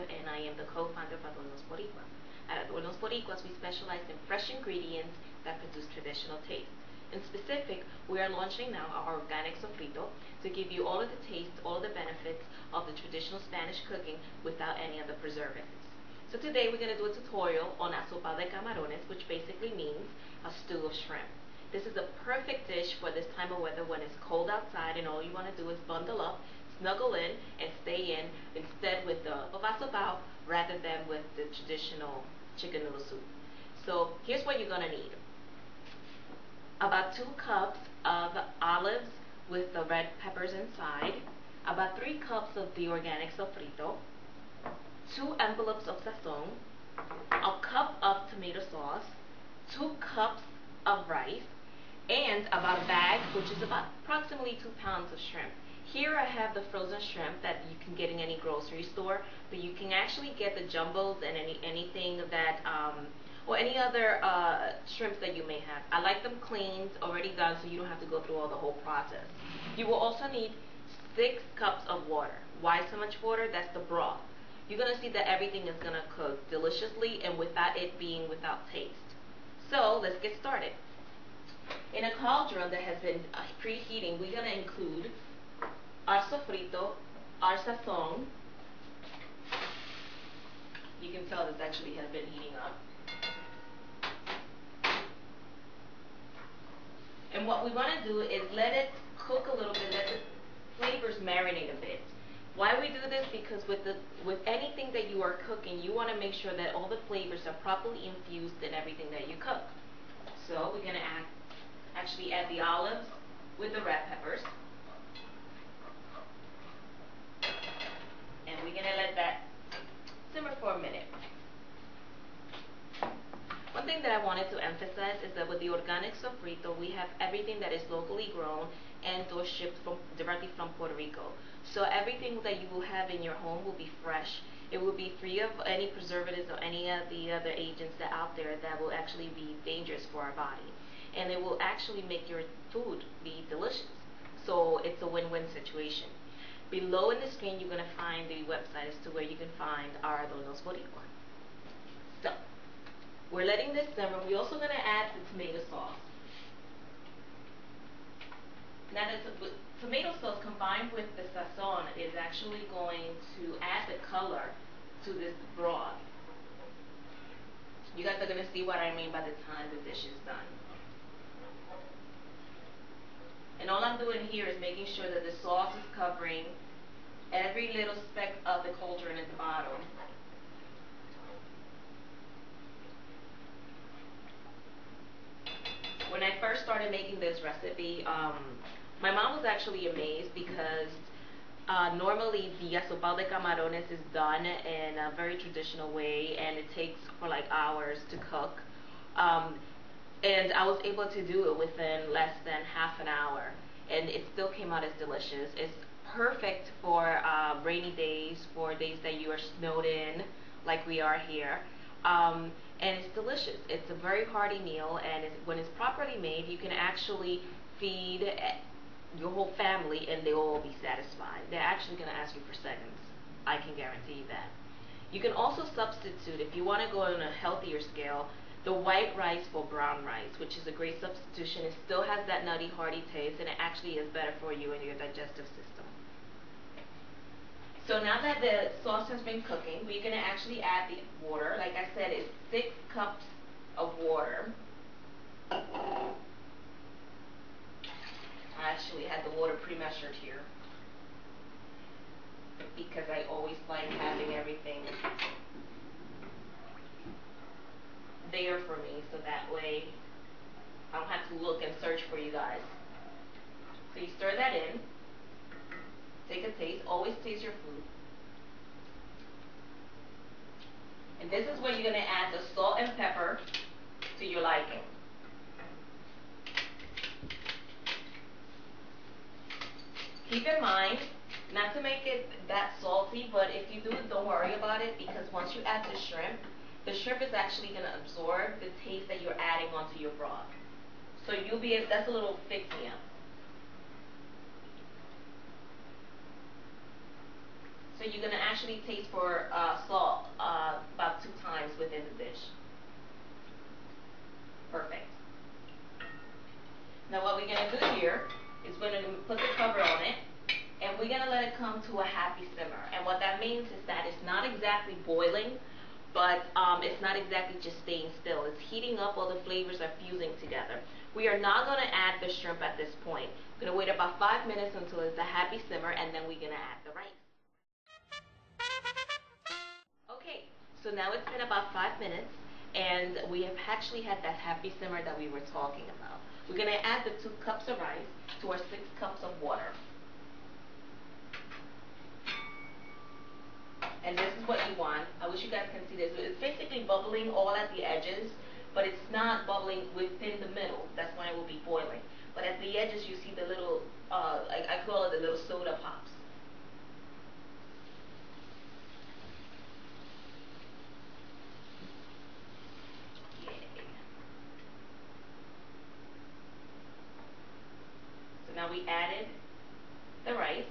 and I am the co-founder of Adornos Boricua. At Adornos Boricuas, we specialize in fresh ingredients that produce traditional taste. In specific, we are launching now our Organic Sofrito to give you all of the taste, all of the benefits of the traditional Spanish cooking without any of the preservatives. So today we're going to do a tutorial on Asopao de Camarones, which basically means a stew of shrimp. This is a perfect dish for this time of weather when it's cold outside and all you want to do is bundle up, snuggle in, and stay in instead with the asopao rather than with the traditional chicken noodle soup. So here's what you're going to need. About 2 cups of olives with the red peppers inside, about 3 cups of the Organic Sofrito, 2 envelopes of sazon, a cup of tomato sauce, 2 cups of rice, and about a bag, which is about approximately 2 pounds of shrimp. Here I have the frozen shrimp that you can get in any grocery store, but you can actually get the jumbos and anything that or any other shrimps that you may have. I like them cleaned, already done, so you don't have to go through all the whole process. You will also need 6 cups of water. Why so much water? That's the broth. You're going to see that everything is going to cook deliciously and without it being without taste. So let's get started. In a cauldron that has been preheating, we're going to include our sofrito, our sazon. You can tell this actually has been heating up. And what we want to do is let it cook a little bit, let the flavors marinate a bit. Why we do this? Because with anything that you are cooking, you want to make sure that all the flavors are properly infused in everything that you cook. So we're going to actually add the olives with the red peppers. And we're going to let that simmer for a minute. One thing that I wanted to emphasize is that with the Organic Sofrito, we have everything that is locally grown and or shipped directly from Puerto Rico. So everything that you will have in your home will be fresh. It will be free of any preservatives or any of the other agents that are out there that will actually be dangerous for our body. And it will actually make your food be delicious. So it's a win-win situation. Below in the screen, you're going to find the website as to where you can find our Adornos Boricua. So we're letting this simmer. We're also going to add the tomato sauce. Now the tomato sauce combined with the sazon is actually going to add the color to this broth. You guys are going to see what I mean by the time the dish is done. And all I'm doing here is making sure that the sauce is covering every little speck of the cauldron at the bottom. When I first started making this recipe, my mom was actually amazed because normally the Asopao de Camarones is done in a very traditional way and it takes for like hours to cook. And I was able to do it within less than half an hour and it still came out as delicious. It's perfect for rainy days, for days that you are snowed in like we are here. And it's delicious. It's a very hearty meal, and when it's properly made, you can actually feed your whole family and they will all be satisfied. They're actually going to ask you for seconds. I can guarantee you that. You can also substitute, if you want to go on a healthier scale, the white rice for brown rice, which is a great substitution. It still has that nutty, hearty taste, and it actually is better for you and your digestive system. So now that the sauce has been cooking, we're going to actually add the water. Like I said, it's 6 cups of water. I actually had the water pre-measured here because I always like having everything there for me, so that way I don't have to look and search for you guys. So you stir that in. Take a taste. Always taste your food. And this is where you're going to add the salt and pepper to your liking. Keep in mind not to make it that salty, but if you do it, don't worry about it because once you add the shrimp is actually going to absorb the taste that you're adding onto your broth. So you'll be able, that's a little fix-me-up. So you're going to actually taste for salt about 2 times within the dish. Perfect. Now what we're going to do here is we're going to put the cover on it, and we're going to let it come to a happy simmer. And what that means is that it's not exactly boiling, but it's not exactly just staying still. It's heating up, all the flavors are fusing together. We are not going to add the shrimp at this point. We're going to wait about 5 minutes until it's a happy simmer, and then we're going to add the rice. Okay, so now it's been about 5 minutes, and we have actually had that happy simmer that we were talking about. We're going to add the 2 cups of rice to our 6 cups of water. And this is what you want. I wish you guys can see this. It's basically bubbling all at the edges, but it's not bubbling within the middle. That's when it will be boiling. But at the edges, you see the little, I call it the little soda pops. Yay. So now we added the rice.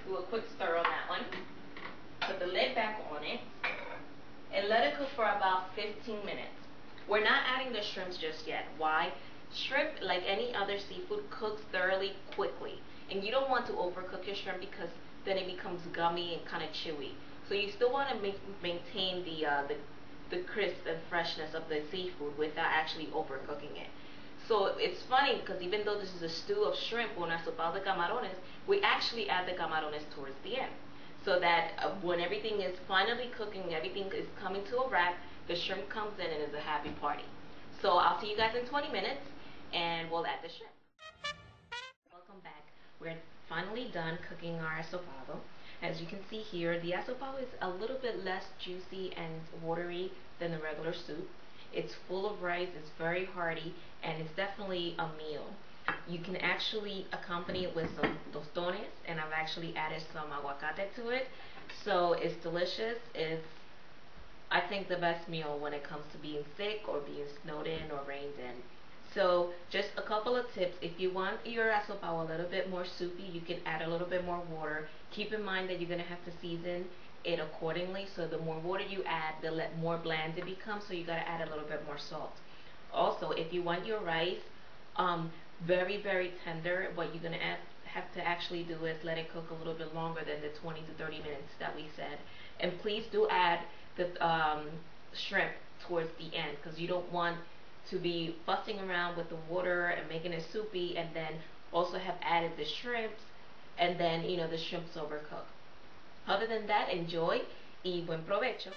Do a quick stir on that one. Put the lid back on it and let it cook for about 15 minutes. We're not adding the shrimps just yet. Why? Shrimp, like any other seafood, cooks thoroughly quickly, and you don't want to overcook your shrimp because then it becomes gummy and kind of chewy. So you still want to maintain the crisp and freshness of the seafood without actually overcooking it. So it's funny because even though this is a stew of shrimp, un asopao de camarones, we actually add the camarones towards the end. So that when everything is finally cooking, everything is coming to a wrap, the shrimp comes in and is a happy party. So I'll see you guys in 20 minutes, and we'll add the shrimp. Welcome back. We're finally done cooking our asopado. As you can see here, the asopao is a little bit less juicy and watery than the regular soup. It's full of rice, it's very hearty, and it's definitely a meal. You can actually accompany it with some tostones, and I've actually added some aguacate to it. So it's delicious. It's, I think, the best meal when it comes to being sick or being snowed in or rained in. So just a couple of tips. If you want your asopao a little bit more soupy, you can add a little bit more water. Keep in mind that you're going to have to season it accordingly. So the more water you add, the more bland it becomes. So you got to add a little bit more salt. Also, if you want your rice very, very tender, what you're going to have to actually do is let it cook a little bit longer than the 20 to 30 minutes that we said. And please do add the shrimp towards the end, because you don't want to be fussing around with the water and making it soupy and then also have added the shrimps and then, the shrimps overcooked. Other than that, enjoy y buen provecho.